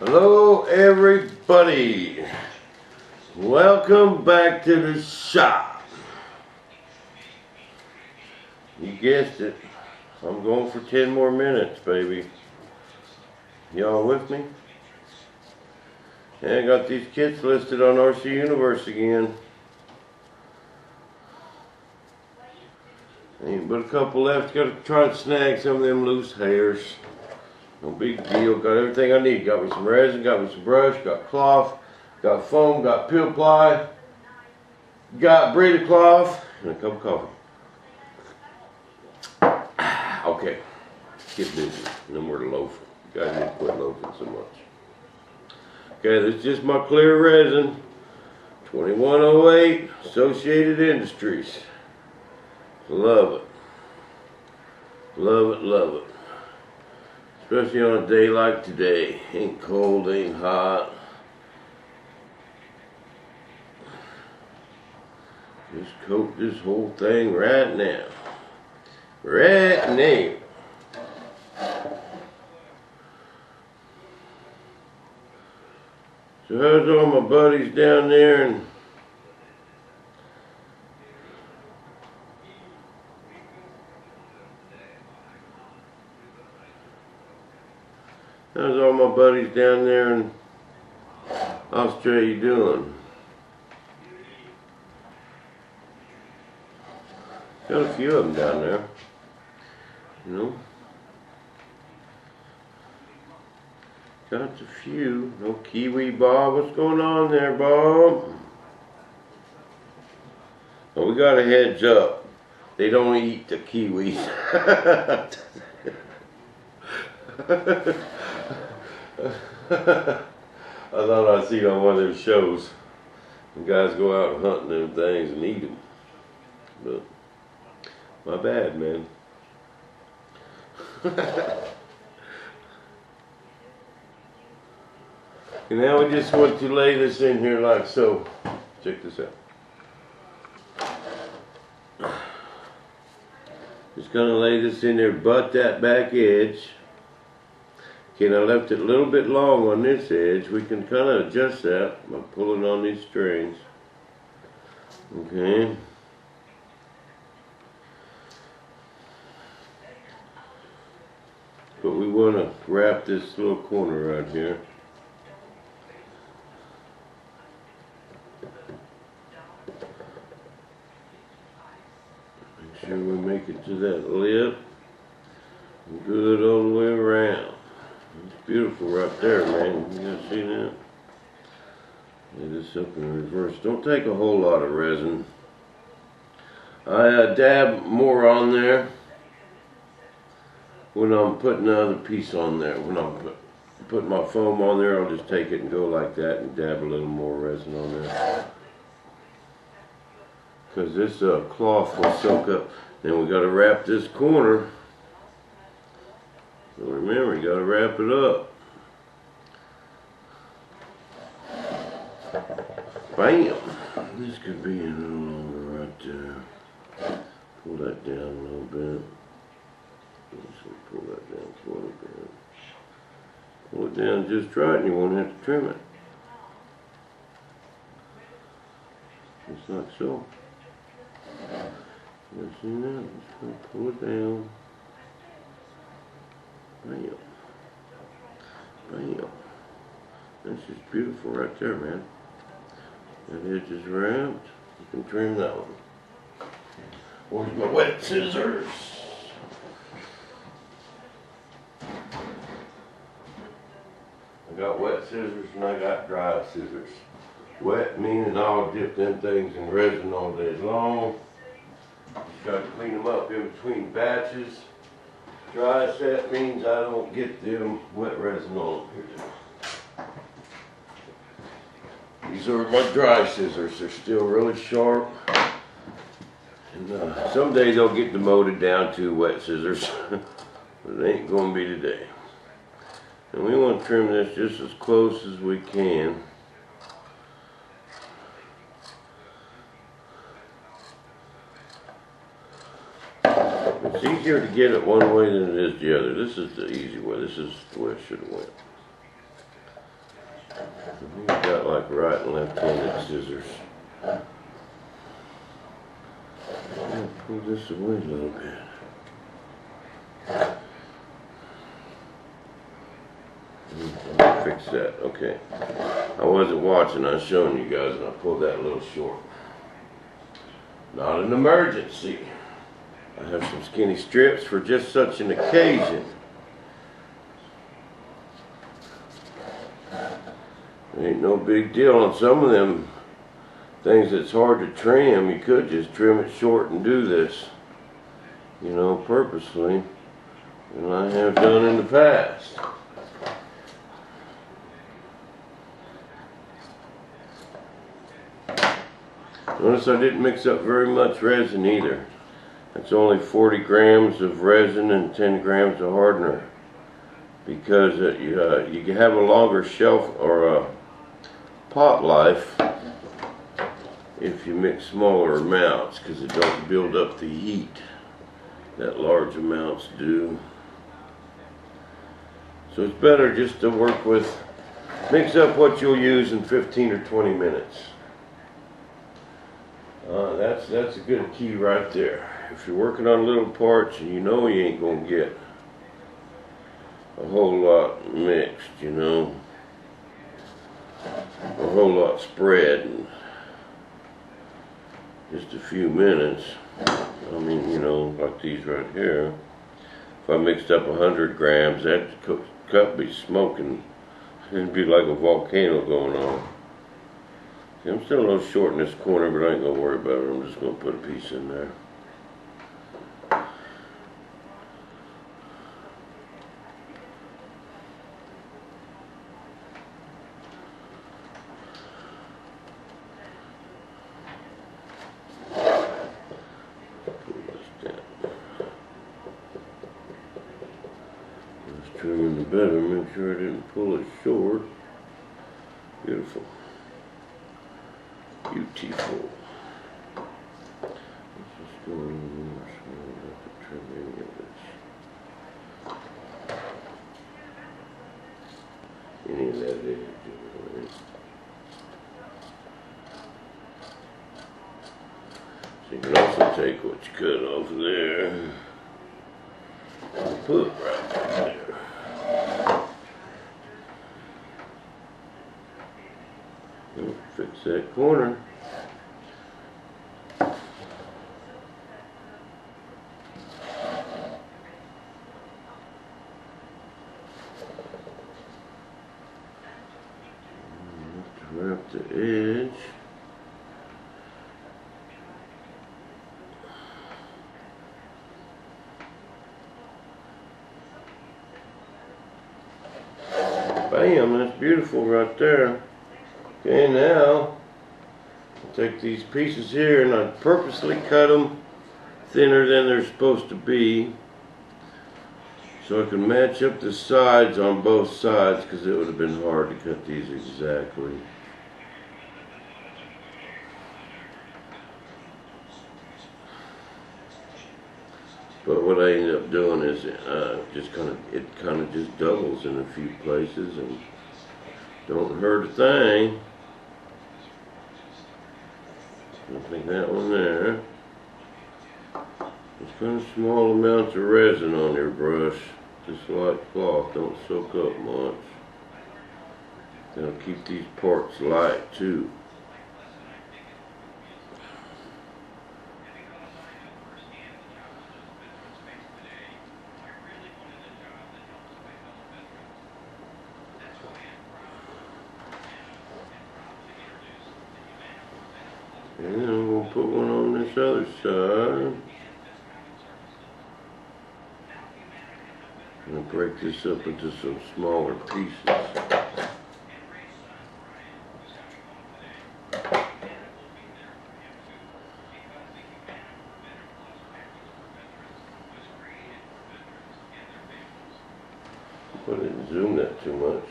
Hello everybody, welcome back to the shop. You guessed it, I'm going for 10 more minutes, baby. Y'all with me? And I got these kits listed on RC Universe again. Ain't but a couple left, gotta try to snag some of them loose hairs. No big deal, got everything I need. Got me some resin, got me some brush, got cloth, got foam, got peel ply, got braided cloth, and a cup of coffee. Okay, get busy. No more to loaf. You guys need to quit loafing so much. Okay, this is just my clear resin. 2108, Associated Industries. Love it. Love it, love it. Especially on a day like today. Ain't cold, ain't hot. Just coat this whole thing right now. Right now. So how's all my buddies down there and how's all my buddies down there in Australia doing? Got a few of them down there, you know. Got a few. No Kiwi Bob. What's going on there, Bob? Well, we got a heads up. They don't eat the kiwis. I thought I'd seen on one of those shows. The guys go out and hunt them things and eat them. But my bad, man. And now we just want to lay this in here like so. Check this out. Just gonna lay this in there, butt that back edge. Okay, I left it a little bit long on this edge. We can kind of adjust that by pulling on these strings. Okay. But we want to wrap this little corner right here. Make sure we make it to that lip. Good all the way around. It's beautiful right there, man. You guys see that? Lay this up in reverse. Don't take a whole lot of resin. I dab more on there when I'm putting the other piece on there. When I'm putting my foam on there, I'll just take it and go like that and dab a little more resin on there. Because this cloth will soak up. Then we got to wrap this corner. So remember, you got to wrap it up. Bam! This could be a little longer right there. Pull that down a little bit. So pull that down a little bit. Pull it down just right and you won't have to trim it. Just like so. You see that? Just gonna pull it down. Bam. Bam. That's just beautiful right there, man. That edge is wrapped. You can trim that one. Where's my wet scissors? I got wet scissors and I got dry scissors. Wet meaning I'll dip them things in resin all day long. Just got to clean them up in between batches. Dry set means I don't get them wet resin on them. These are my dry scissors. They're still really sharp. And someday they'll get demoted down to wet scissors. But it ain't going to be today. And we want to trim this just as close as we can. It's easier to get it one way than it is the other. This is the easy way. This is the way it should have went. like right and left-handed scissors. I'll pull this away a little bit. I'll fix that. Okay. I wasn't watching. I was showing you guys, and I pulled that a little short. Not an emergency. I have some skinny strips for just such an occasion. Ain't no big deal on some of them things that's hard to trim. You could just trim it short and do this, you know, purposely, and I have done in the past. Notice I didn't mix up very much resin either. It's only 40 grams of resin and 10 grams of hardener, because you can have a longer shelf or a pot life if you mix smaller amounts, because it don't build up the heat that large amounts do. So it's better just to work with, mix up what you'll use in 15 or 20 minutes. That's a good key right there. If you're working on little parts and you know you ain't gonna get a whole lot mixed, you know, a whole lot spread in just a few minutes. I mean, you know, like these right here. If I mixed up 100 grams, that cup would be smoking. It'd be like a volcano going on. See, I'm still a little short in this corner, but I ain't gonna worry about it. I'm just gonna put a piece in there. Trimming the better, make sure I didn't pull it short. Beautiful. Beautiful. Let's just go in there so I don't have to trim any of this. Any of that edge, right? So you can also take what you cut off of there and put it right there. Fix that corner. Wrap the edge. Bam, that's beautiful right there. Okay, now I'll take these pieces here and I purposely cut them thinner than they're supposed to be so I can match up the sides on both sides, because it would have been hard to cut these exactly. But what I end up doing is it kind of just doubles in a few places and don't hurt a thing. I think that one there. Just kind of small amounts of resin on your brush, just like cloth, don't soak up much. That'll keep these parts light too. And then I'm going to put one on this other side. I'm going to break this up into some smaller pieces. Put it and zoom that too much.